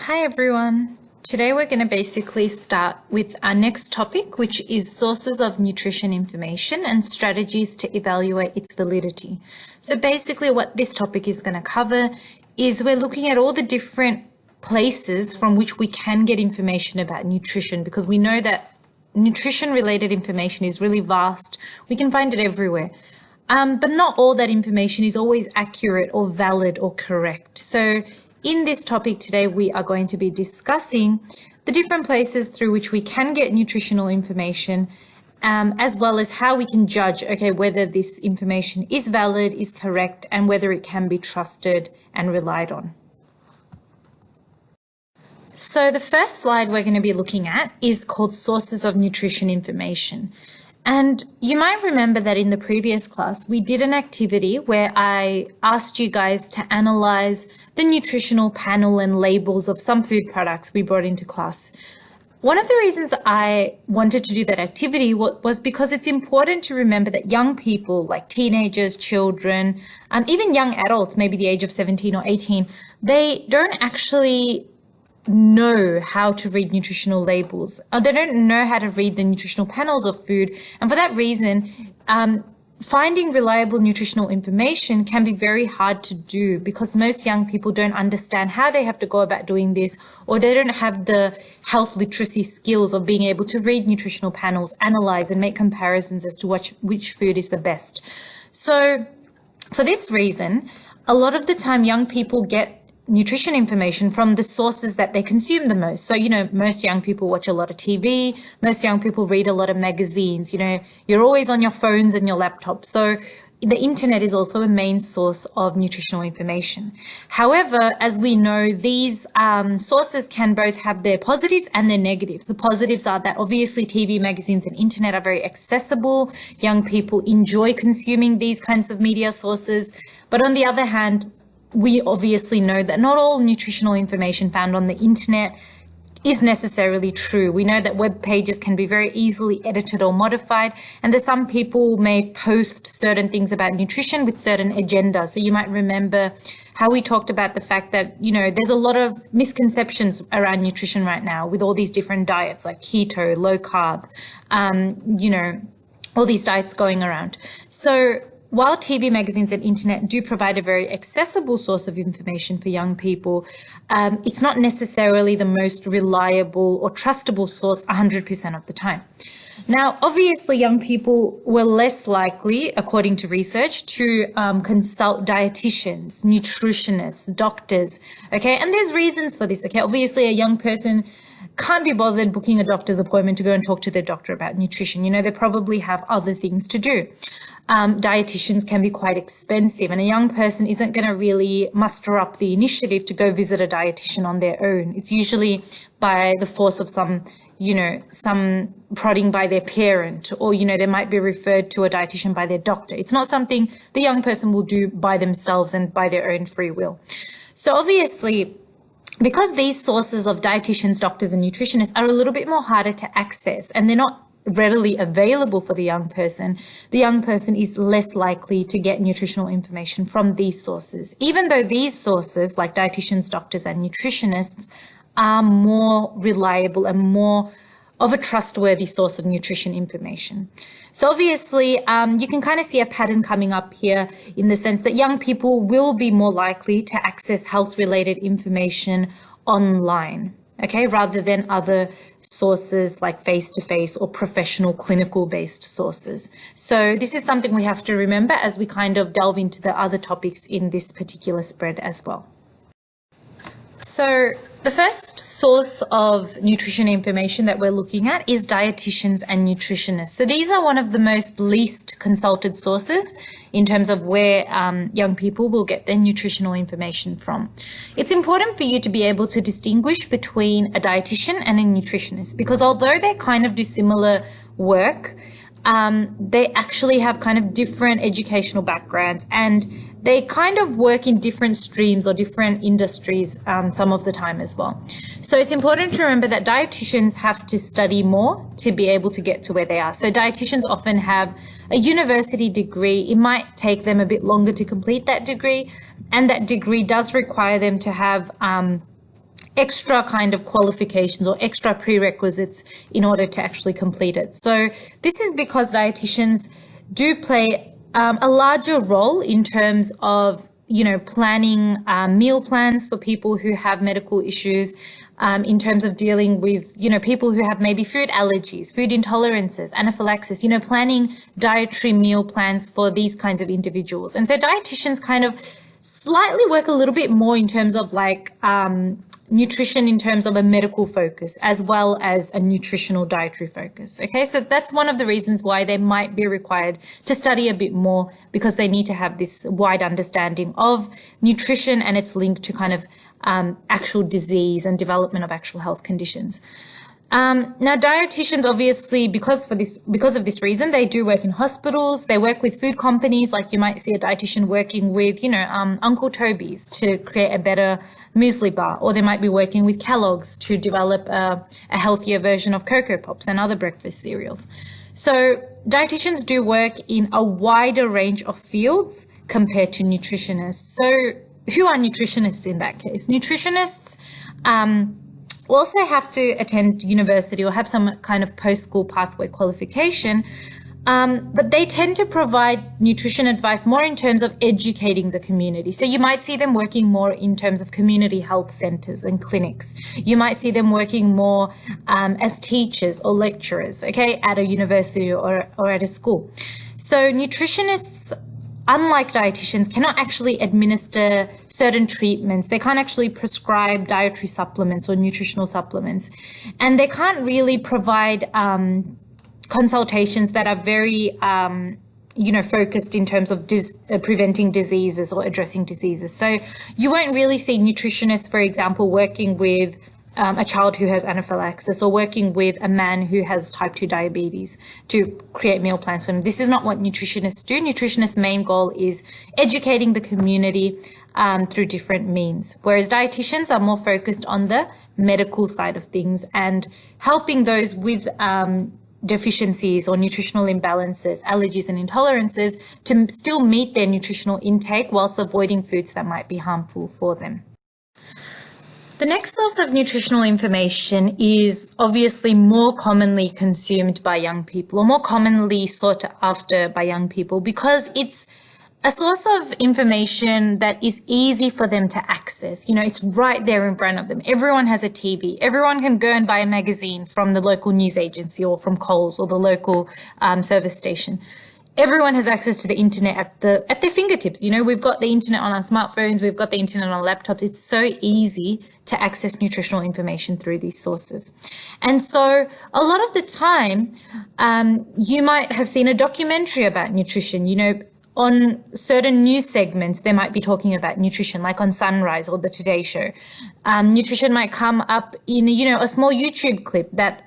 Hi everyone. Today we're going to basically start with our next topic, which is sources of nutrition information and strategies to evaluate its validity. So basically what this topic is going to cover is we're looking at all the different places from which we can get information about nutrition, because we know that nutrition related information is really vast. We can find it everywhere. But not all that information is always accurate or valid or correct. So in this topic today, we are going to be discussing the different places through which we can get nutritional information, as well as how we can judge, whether this information is valid, is correct, and whether it can be trusted and relied on. So the first slide we're going to be looking at is called sources of nutrition information. And you might remember that in the previous class, we did an activity where I asked you guys to analyze the nutritional panel and labels of some food products we brought into class. One of the reasons I wanted to do that activity was because it's important to remember that young people, like teenagers, children, even young adults, maybe the age of 17 or 18, they don't actually know how to read nutritional labels. They don't know how to read the nutritional panels of food. And for that reason, finding reliable nutritional information can be very hard to do, because most young people don't understand how they have to go about doing this, or they don't have the health literacy skills of being able to read nutritional panels, analyze and make comparisons as to which food is the best. So for this reason, a lot of the time young people get nutrition information from the sources that they consume the most. So, most young people watch a lot of TV, most young people read a lot of magazines, you're always on your phones and your laptops. So the internet is also a main source of nutritional information. However, as we know, these sources can both have their positives and their negatives. The positives are that obviously TV, magazines, and internet are very accessible. Young people enjoy consuming these kinds of media sources. But on the other hand, we obviously know that not all nutritional information found on the internet is necessarily true. We know that web pages can be very easily edited or modified, and that some people may post certain things about nutrition with certain agendas. So you might remember how we talked about the fact that, there's a lot of misconceptions around nutrition right now with all these different diets like keto, low carb, all these diets going around. So while TV, magazines, and internet do provide a very accessible source of information for young people, it's not necessarily the most reliable or trustable source 100% of the time. Now, obviously, young people were less likely, according to research, to consult dietitians, nutritionists, doctors, and there's reasons for this, Obviously, a young person can't be bothered booking a doctor's appointment to go and talk to their doctor about nutrition. They probably have other things to do. Dietitians can be quite expensive, and a young person isn't going to really muster up the initiative to go visit a dietitian on their own. It's usually by the force of some prodding by their parent, or, they might be referred to a dietitian by their doctor. It's not something the young person will do by themselves and by their own free will. So obviously, because these sources of dietitians, doctors, and nutritionists are a little bit more harder to access, and they're not readily available for the young person is less likely to get nutritional information from these sources, even though these sources like dietitians, doctors, and nutritionists are more reliable and more of a trustworthy source of nutrition information. So obviously, you can kind of see a pattern coming up here in the sense that young people will be more likely to access health-related information online, rather than other sources like face-to-face or professional clinical-based sources. So this is something we have to remember as we kind of delve into the other topics in this particular spread as well. So the first source of nutrition information that we're looking at is dietitians and nutritionists. So these are one of the most least consulted sources in terms of where young people will get their nutritional information from. It's important for you to be able to distinguish between a dietitian and a nutritionist, because although they kind of do similar work, they actually have kind of different educational backgrounds, and they kind of work in different streams or different industries some of the time as well. So it's important to remember that dietitians have to study more to be able to get to where they are. So dietitians often have a university degree. It might take them a bit longer to complete that degree, and that degree does require them to have extra kind of qualifications or extra prerequisites in order to actually complete it. So this is because dietitians do play a larger role in terms of, planning meal plans for people who have medical issues, in terms of dealing with, people who have maybe food allergies, food intolerances, anaphylaxis, planning dietary meal plans for these kinds of individuals. And so dietitians kind of slightly work a little bit more in terms of nutrition in terms of a medical focus as well as a nutritional dietary focus. Okay, so that's one of the reasons why they might be required to study a bit more, because they need to have this wide understanding of nutrition and its link to kind of actual disease and development of actual health conditions. Now, dietitians, obviously, because of this reason, they do work in hospitals. They work with food companies, like you might see a dietitian working with, Uncle Toby's to create a better muesli bar, or they might be working with Kellogg's to develop a healthier version of Cocoa Pops and other breakfast cereals. So dietitians do work in a wider range of fields compared to nutritionists. So who are nutritionists in that case? Nutritionists, also have to attend university or have some kind of post-school pathway qualification, but they tend to provide nutrition advice more in terms of educating the community. So you might see them working more in terms of community health centers and clinics. You might see them working more as teachers or lecturers, okay, at a university or at a school. So nutritionists, unlike dietitians, cannot actually administer certain treatments. They can't actually prescribe dietary supplements or nutritional supplements. And they can't really provide consultations that are very, focused in terms of preventing diseases or addressing diseases. So you won't really see nutritionists, for example, working with a child who has anaphylaxis or working with a man who has type 2 diabetes to create meal plans for him. This is not what nutritionists do. Nutritionists' main goal is educating the community through different means, whereas dietitians are more focused on the medical side of things and helping those with deficiencies or nutritional imbalances, allergies and intolerances to still meet their nutritional intake whilst avoiding foods that might be harmful for them. The next source of nutritional information is obviously more commonly consumed by young people, or more commonly sought after by young people, because it's a source of information that is easy for them to access. It's right there in front of them. Everyone has a TV. Everyone can go and buy a magazine from the local news agency or from Coles or the local service station. Everyone has access to the internet at their fingertips. We've got the internet on our smartphones. We've got the internet on our laptops. It's so easy to access nutritional information through these sources. And so a lot of the time, you might have seen a documentary about nutrition. On certain news segments, they might be talking about nutrition, like on Sunrise or the Today Show. Nutrition might come up in, a small YouTube clip that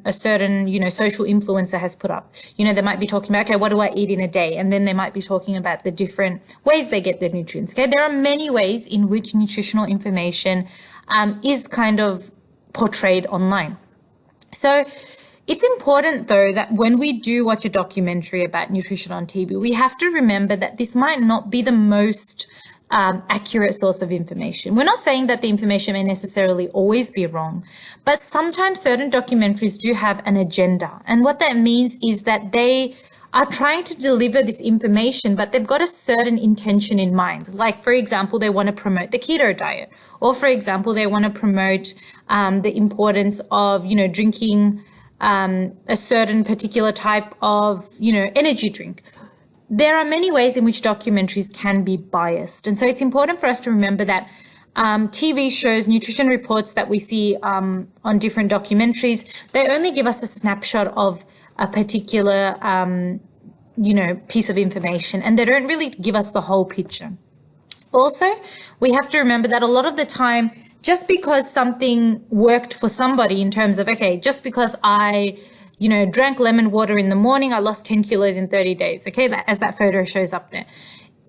a certain, social influencer has put up. They might be talking about, okay, what do I eat in a day? And then they might be talking about the different ways they get their nutrients. Okay, there are many ways in which nutritional information is kind of portrayed online. So it's important, though, that when we do watch a documentary about nutrition on TV, we have to remember that this might not be the most accurate source of information. We're not saying that the information may necessarily always be wrong, but sometimes certain documentaries do have an agenda. And what that means is that they are trying to deliver this information, but they've got a certain intention in mind. Like, for example, they want to promote the keto diet, or for example, they want to promote the importance of, drinking a certain particular type of, energy drink. There are many ways in which documentaries can be biased. And so it's important for us to remember that TV shows, nutrition reports that we see on different documentaries, they only give us a snapshot of a particular, piece of information, and they don't really give us the whole picture. Also, we have to remember that a lot of the time, just because something worked for somebody in terms of, okay, just because I, drank lemon water in the morning, I lost 10 kilos in 30 days, okay, as that photo shows up there.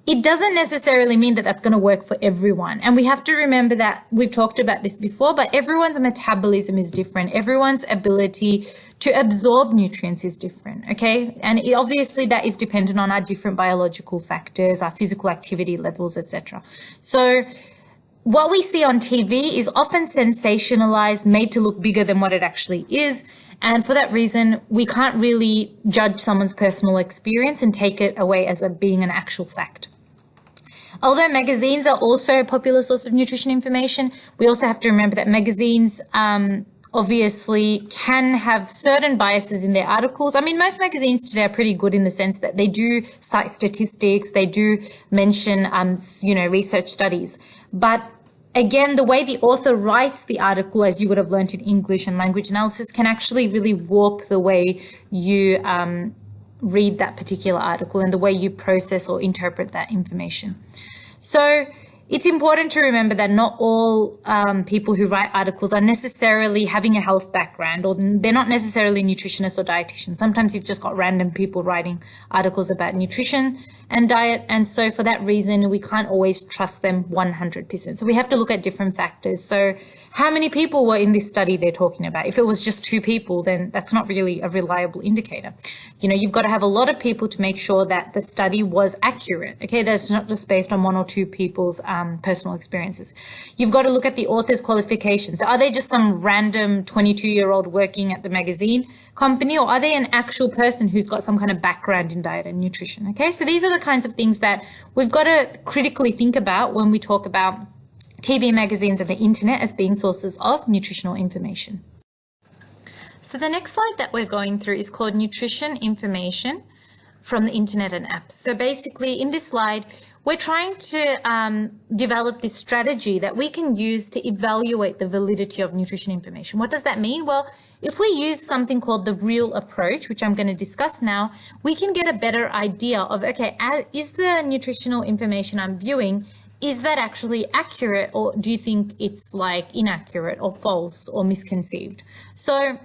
It doesn't necessarily mean that that's going to work for everyone. And we have to remember that we've talked about this before, but everyone's metabolism is different. Everyone's ability to absorb nutrients is different, okay? And obviously that is dependent on our different biological factors, our physical activity levels, etc. So what we see on TV is often sensationalized, made to look bigger than what it actually is. And for that reason, we can't really judge someone's personal experience and take it away as being an actual fact. Although magazines are also a popular source of nutrition information, we also have to remember that magazines obviously can have certain biases in their articles. I mean, most magazines today are pretty good in the sense that they do cite statistics, they do mention, research studies. But again, the way the author writes the article, as you would have learned in English and language analysis, can actually really warp the way you read that particular article and the way you process or interpret that information. So it's important to remember that not all people who write articles are necessarily having a health background, or they're not necessarily nutritionists or dietitians. Sometimes you've just got random people writing articles about nutrition and diet. And so for that reason, we can't always trust them 100%. So we have to look at different factors. So how many people were in this study they're talking about? If it was just 2 people, then that's not really a reliable indicator. You've got to have a lot of people to make sure that the study was accurate. Okay, that's not just based on 1 or 2 people's personal experiences. You've got to look at the author's qualifications. So are they just some random 22-year-old working at the magazine company, or are they an actual person who's got some kind of background in diet and nutrition? Okay, so these are the kinds of things that we've got to critically think about when we talk about TV, magazines, and the internet as being sources of nutritional information. So the next slide that we're going through is called Nutrition Information from the Internet and Apps. So basically in this slide, we're trying to develop this strategy that we can use to evaluate the validity of nutrition information. What does that mean? Well, if we use something called the real approach, which I'm going to discuss now, we can get a better idea of, okay, is the nutritional information I'm viewing, is that actually accurate, or do you think it's like inaccurate or false or misconceived? So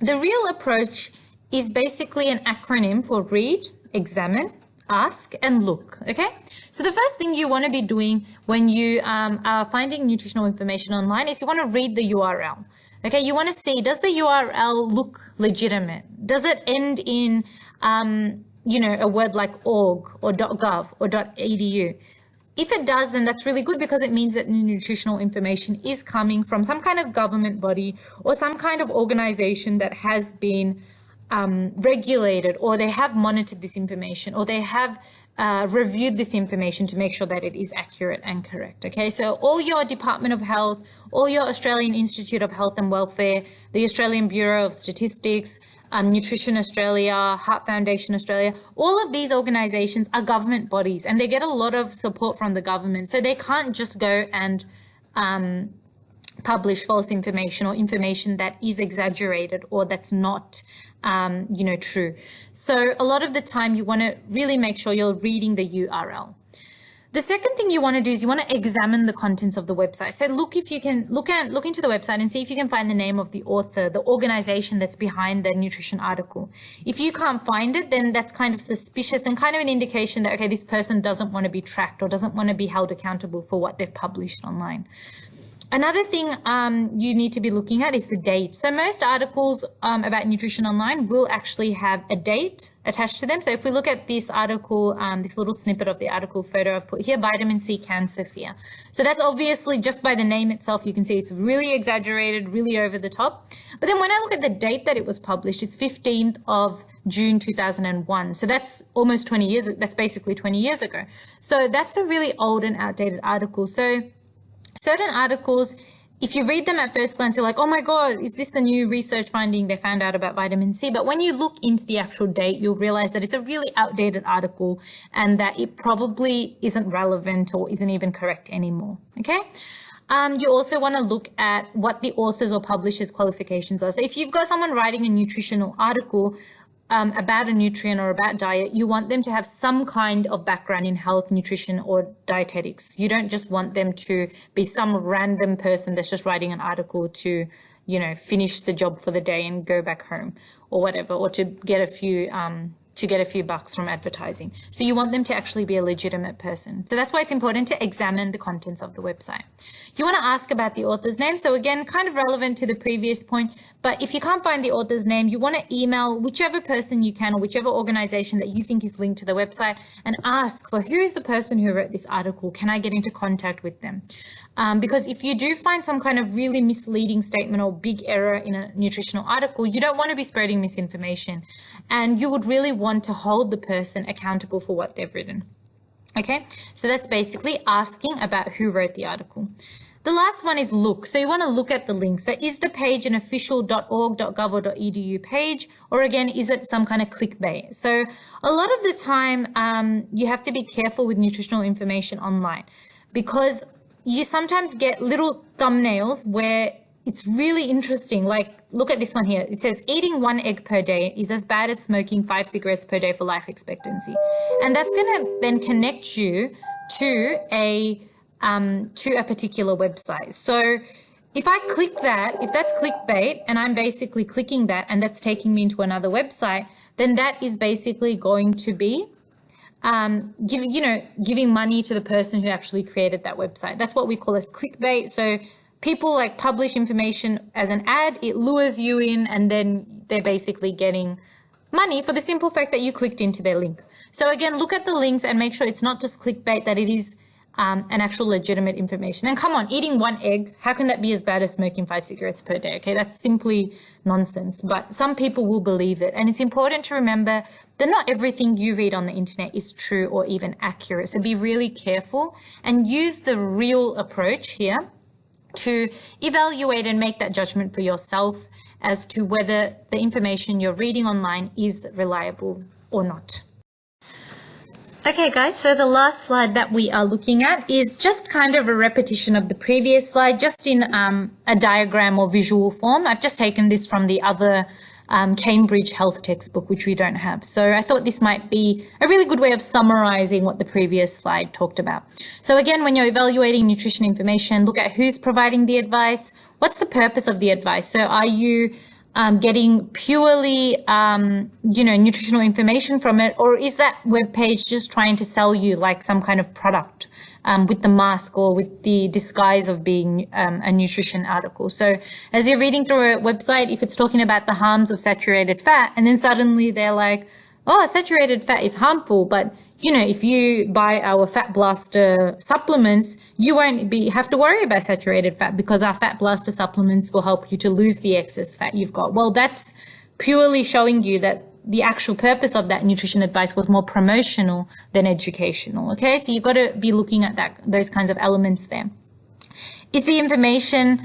the real approach is basically an acronym for read, examine, ask, and look, okay? So the first thing you want to be doing when you are finding nutritional information online is you want to read the URL, okay? You want to see, does the URL look legitimate? Does it end in, a word like org or .gov or .edu? If it does, then that's really good because it means that nutritional information is coming from some kind of government body or some kind of organization that has been regulated, or they have monitored this information, or they have reviewed this information to make sure that it is accurate and correct. Okay, so all your Department of Health, all your Australian Institute of Health and Welfare, the Australian Bureau of Statistics, Nutrition Australia, Heart Foundation Australia, all of these organizations are government bodies and they get a lot of support from the government. So they can't just go and publish false information or information that is exaggerated or that's not true. So a lot of the time you want to really make sure you're reading the URL. The second thing you want to do is you want to examine the contents of the website. So look if you can look into the website and see if you can find the name of the author, the organization that's behind the nutrition article. If you can't find it, then that's kind of suspicious and kind of an indication that, okay, this person doesn't want to be tracked or doesn't want to be held accountable for what they've published online. Another thing you need to be looking at is the date. So most articles about nutrition online will actually have a date attached to them. So if we look at this article, this little snippet of the article photo I've put here, vitamin C cancer fear. So that's obviously just by the name itself, you can see it's really exaggerated, really over the top. But then when I look at the date that it was published, it's 15th of June 2001. So that's almost 20 years, that's basically 20 years ago. So that's a really old and outdated article. So certain articles, if you read them at first glance, you're like, oh my God, is this the new research finding they found out about vitamin C? But when you look into the actual date, you'll realize that it's a really outdated article and that it probably isn't relevant or isn't even correct anymore, okay? You also want to look at what the authors or publishers' qualifications are. So if you've got someone writing a nutritional article about a nutrient or about diet, you want them to have some kind of background in health, nutrition, or dietetics. You don't just want them to be some random person that's just writing an article to, finish the job for the day and go back home or whatever, or to get a few bucks from advertising. So you want them to actually be a legitimate person. So that's why it's important to examine the contents of the website. You want to ask about the author's name. So again, kind of relevant to the previous point, but if you can't find the author's name, you want to email whichever person you can or whichever organization that you think is linked to the website and ask for who is the person who wrote this article. Can I get into contact with them? Because if you do find some kind of really misleading statement or big error in a nutritional article, you don't want to be spreading misinformation, and you would really want to hold the person accountable for what they've written. Okay, so that's basically asking about who wrote the article. The last one is look. So you want to look at the link. So is the page an official .org.gov or .edu page, or again, is it some kind of clickbait? So a lot of the time, you have to be careful with nutritional information online, because you sometimes get little thumbnails where it's really interesting. Like, look at this one here. It says eating 1 egg per day is as bad as smoking 5 cigarettes per day for life expectancy. And that's going to then connect you to a particular website. So if I click that, if that's clickbait and I'm basically clicking that and that's taking me into another website, then that is basically going to be giving money to the person who actually created that website. That's what we call as clickbait. So people like publish information as an ad, it lures you in, and then they're basically getting money for the simple fact that you clicked into their link. So again, look at the links and make sure it's not just clickbait, that it is an actual legitimate information. And come on, eating 1 egg, how can that be as bad as smoking 5 cigarettes per day? Okay, that's simply nonsense, but some people will believe it. And it's important to remember that not everything you read on the internet is true or even accurate. So be really careful and use the real approach here to evaluate and make that judgment for yourself as to whether the information you're reading online is reliable or not. Okay guys, so the last slide that we are looking at is just kind of a repetition of the previous slide, just in a diagram or visual form. I've just taken this from the other Cambridge health textbook, which we don't have. So I thought this might be a really good way of summarizing what the previous slide talked about. So again, when you're evaluating nutrition information, look at who's providing the advice. What's the purpose of the advice? So are you getting purely, nutritional information from it, or is that web page just trying to sell you like some kind of product with the mask or with the disguise of being a nutrition article? So as you're reading through a website, if it's talking about the harms of saturated fat, and then suddenly they're like, oh, saturated fat is harmful, but if you buy our Fat Blaster supplements, you won't have to worry about saturated fat because our Fat Blaster supplements will help you to lose the excess fat you've got. Well, that's purely showing you that the actual purpose of that nutrition advice was more promotional than educational. Okay, so you've got to be looking at those kinds of elements there. Is the information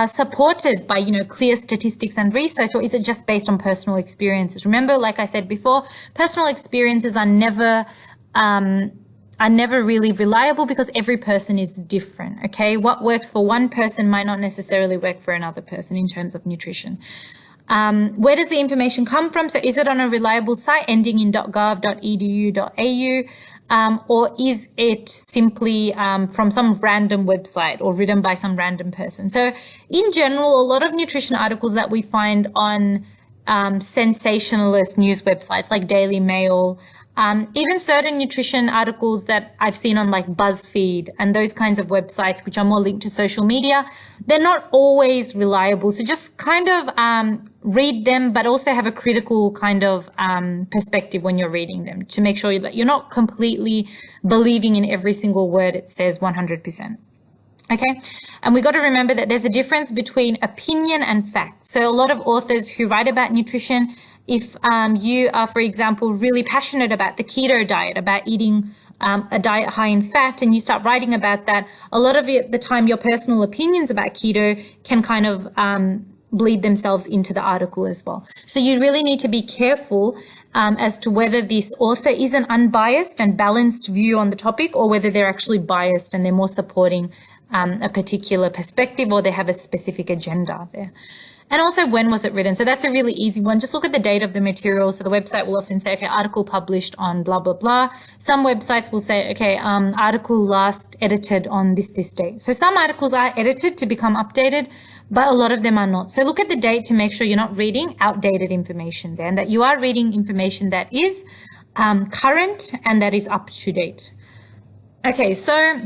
supported by, clear statistics and research, or is it just based on personal experiences? Remember, like I said before, personal experiences are never really reliable because every person is different, okay? What works for one person might not necessarily work for another person in terms of nutrition. Where does the information come from? So is it on a reliable site ending in .gov.edu.au? Or is it simply from some random website or written by some random person? So in general, a lot of nutrition articles that we find on sensationalist news websites like Daily Mail, even certain nutrition articles that I've seen on like BuzzFeed and those kinds of websites, which are more linked to social media, they're not always reliable. So just kind of read them, but also have a critical kind of perspective when you're reading them to make sure that you're not completely believing in every single word it says 100%. Okay, and we got to remember that there's a difference between opinion and fact. So a lot of authors who write about nutrition, if you are, for example, really passionate about the keto diet, about eating a diet high in fat, and you start writing about that, a lot of the time your personal opinions about keto can kind of bleed themselves into the article as well. So you really need to be careful as to whether this author is an unbiased and balanced view on the topic, or whether they're actually biased and they're more supporting a particular perspective, or they have a specific agenda there. And also, when was it written? So that's a really easy one. Just look at the date of the material. So the website will often say, okay, article published on blah, blah, blah. Some websites will say, okay, article last edited on this date. So some articles are edited to become updated, but a lot of them are not. So look at the date to make sure you're not reading outdated information there, and that you are reading information that is current and that is up to date. Okay, so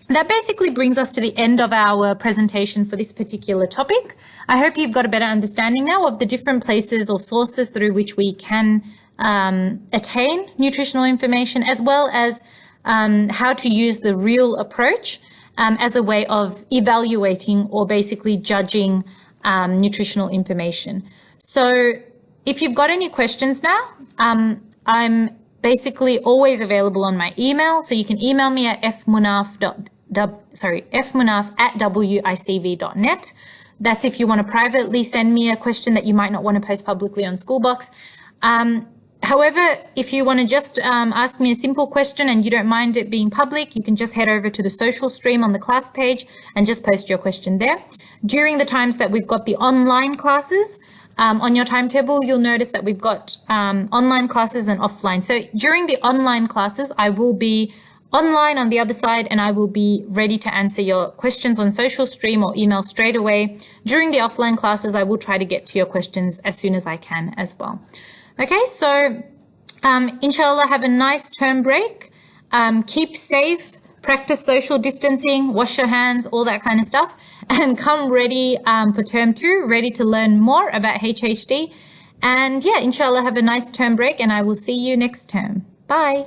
that basically brings us to the end of our presentation for this particular topic. I hope you've got a better understanding now of the different places or sources through which we can attain nutritional information, as well as how to use the real approach as a way of evaluating or basically judging nutritional information. So if you've got any questions now, I'm basically always available on my email. So you can email me at fmunaf@wicv.net. That's if you want to privately send me a question that you might not want to post publicly on Schoolbox. However, if you want to just ask me a simple question and you don't mind it being public, you can just head over to the social stream on the class page and just post your question there. During the times that we've got the online classes, on your timetable, you'll notice that we've got online classes and offline. So during the online classes, I will be online on the other side and I will be ready to answer your questions on social stream or email straight away. During the offline classes, I will try to get to your questions as soon as I can as well. Okay, so inshallah, have a nice term break. Keep safe, practice social distancing, wash your hands, all that kind of stuff, and come ready for term 2, ready to learn more about HHD. And yeah, inshallah, have a nice term break and I will see you next term. Bye.